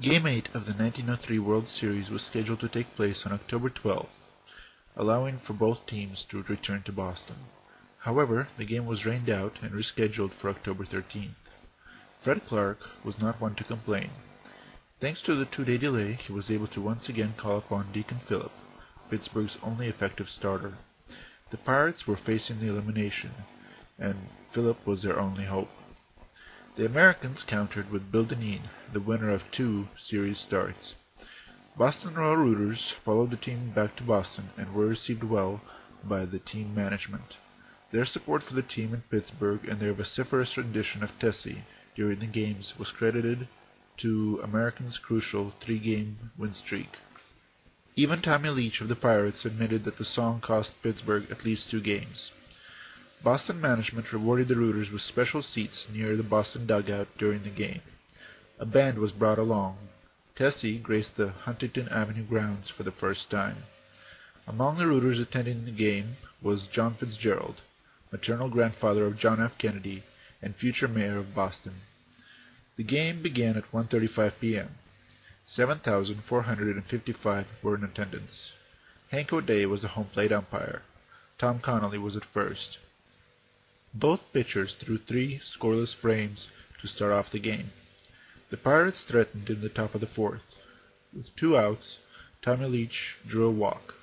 Game 8 of the 1903 World Series was scheduled to take place on October 12th, allowing for both teams to return to Boston. However, the game was rained out and rescheduled for October 13th. Fred Clark was not one to complain. Thanks to the 2-day delay, he was able to once again call upon Deacon Phillip, Pittsburgh's only effective starter. The Pirates were facing the elimination, and Phillip was their only hope. The Americans countered with Bill Dineen, the winner of 2 series starts. Boston Royal Rooters followed the team back to Boston and were received well by the team management. Their support for the team in Pittsburgh and their vociferous rendition of Tessie during the games was credited to Americans' crucial 3-game win streak. Even Tommy Leach of the Pirates admitted that the song cost Pittsburgh at least 2 games. Boston management rewarded the Rooters with special seats near the Boston dugout during the game. A band was brought along. Tessie graced the Huntington Avenue grounds for the first time. Among the Rooters attending the game was John Fitzgerald, maternal grandfather of John F. Kennedy and future mayor of Boston. The game began at 1:35 p.m. 7,455 were in attendance. Hank O'Day was the home plate umpire. Tom Connolly was at first. Both pitchers threw 3 scoreless frames to start off the game. The Pirates threatened in the top of the 4th. With 2 outs, Tommy Leach drew a walk.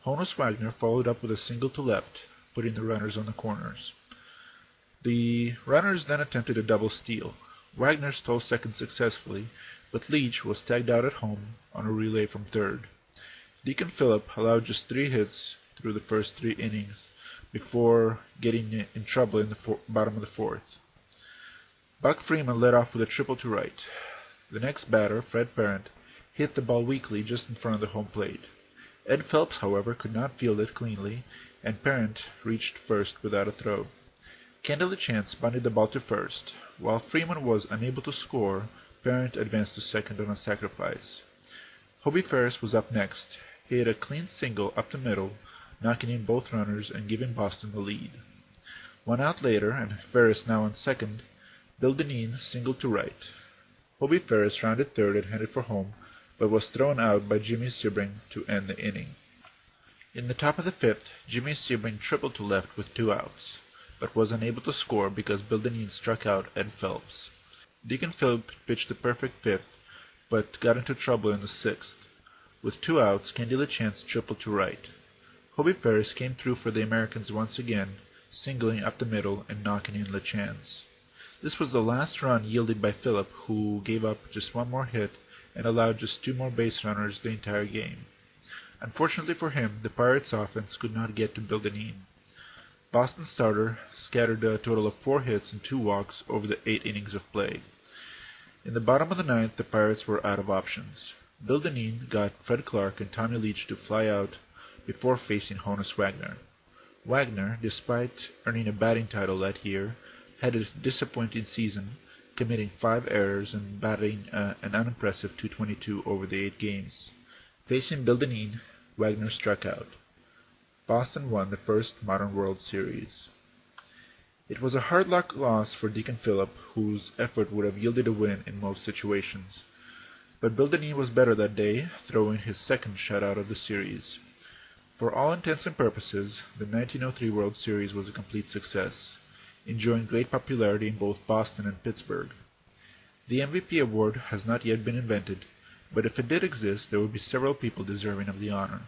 Honus Wagner followed up with a single to left, putting the runners on the corners. The runners then attempted a double steal. Wagner stole second successfully, but Leach was tagged out at home on a relay from third. Deacon Phillip allowed just 3 hits through the first 3 innings before getting in trouble in the bottom of the 4th. Buck Freeman led off with a triple to right. The next batter, Fred Parent, hit the ball weakly just in front of the home plate. Ed Phelps, however, could not field it cleanly, and Parent reached first without a throw. Kendall Chance bunted the ball to first. While Freeman was unable to score, Parent advanced to second on a sacrifice. Hobie Ferris was up next. He hit a clean single up the middle, knocking in both runners and giving Boston the lead. 1 out later, and Ferris now on second, Bill Dineen singled to right. Hobie Ferris rounded third and headed for home, but was thrown out by Jimmy Sebring to end the inning. In the top of the 5th, Jimmy Sebring tripled to left with 2 outs, but was unable to score because Bill Dineen struck out Ed Phelps. Deacon Phillip pitched the perfect 5th, but got into trouble in the 6th. With 2 outs, Kendy LeChance tripled to right. Hobie Ferris came through for the Americans once again, singling up the middle and knocking in LeChance. This was the last run yielded by Phillip, who gave up just 1 more hit and allowed just 2 more base runners the entire game. Unfortunately for him, the Pirates' offense could not get to Bill Dineen. Boston starter scattered a total of 4 hits and 2 walks over the 8 innings of play. In the bottom of the 9th, the Pirates were out of options. Bill Dineen got Fred Clark and Tommy Leach to fly out before facing Honus Wagner. Wagner, despite earning a batting title that year, had a disappointing season, committing 5 errors and batting an unimpressive .222 over the 8 games. Facing Bill Dineen, Wagner struck out. Boston won the first modern World Series. It was a hard-luck loss for Deacon Phillip, whose effort would have yielded a win in most situations. But Bill Dineen was better that day, throwing his second shutout of the series. For all intents and purposes, the 1903 World Series was a complete success, enjoying great popularity in both Boston and Pittsburgh. The MVP award has not yet been invented, but if it did exist, there would be several people deserving of the honor.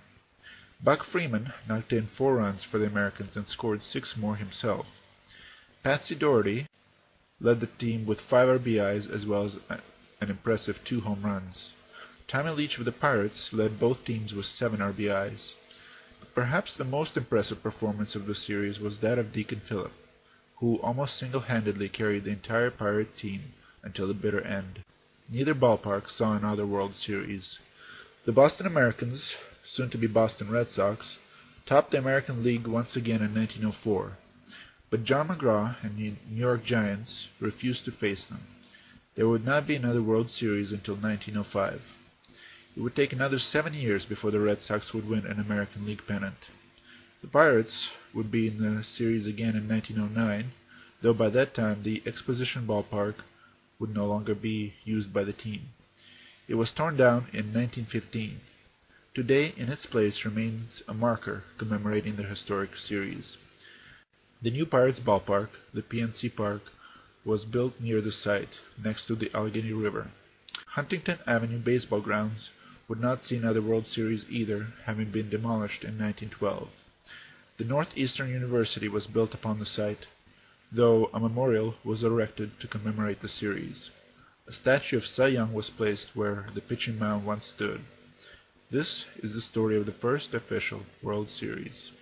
Buck Freeman knocked in 4 runs for the Americans and scored 6 more himself. Patsy Doherty led the team with 5 RBIs as well as an impressive 2 home runs. Tommy Leach of the Pirates led both teams with 7 RBIs. But perhaps the most impressive performance of the series was that of Deacon Phillip, who almost single-handedly carried the entire Pirate team until the bitter end. Neither ballpark saw another World Series. The Boston Americans, soon to be Boston Red Sox, topped the American League once again in 1904, but John McGraw and the New York Giants refused to face them. There would not be another World Series until 1905. It would take another 7 years before the Red Sox would win an American League pennant. The Pirates would be in the series again in 1909, though by that time the Exposition Ballpark would no longer be used by the team. It was torn down in 1915. Today, in its place remains a marker commemorating the historic series. The new Pirates Ballpark, the PNC Park, was built near the site, next to the Allegheny River. Huntington Avenue baseball grounds would not see another World Series either, having been demolished in 1912. The Northeastern University was built upon the site, though a memorial was erected to commemorate the series. A statue of Cy Young was placed where the pitching mound once stood. This is the story of the first official World Series.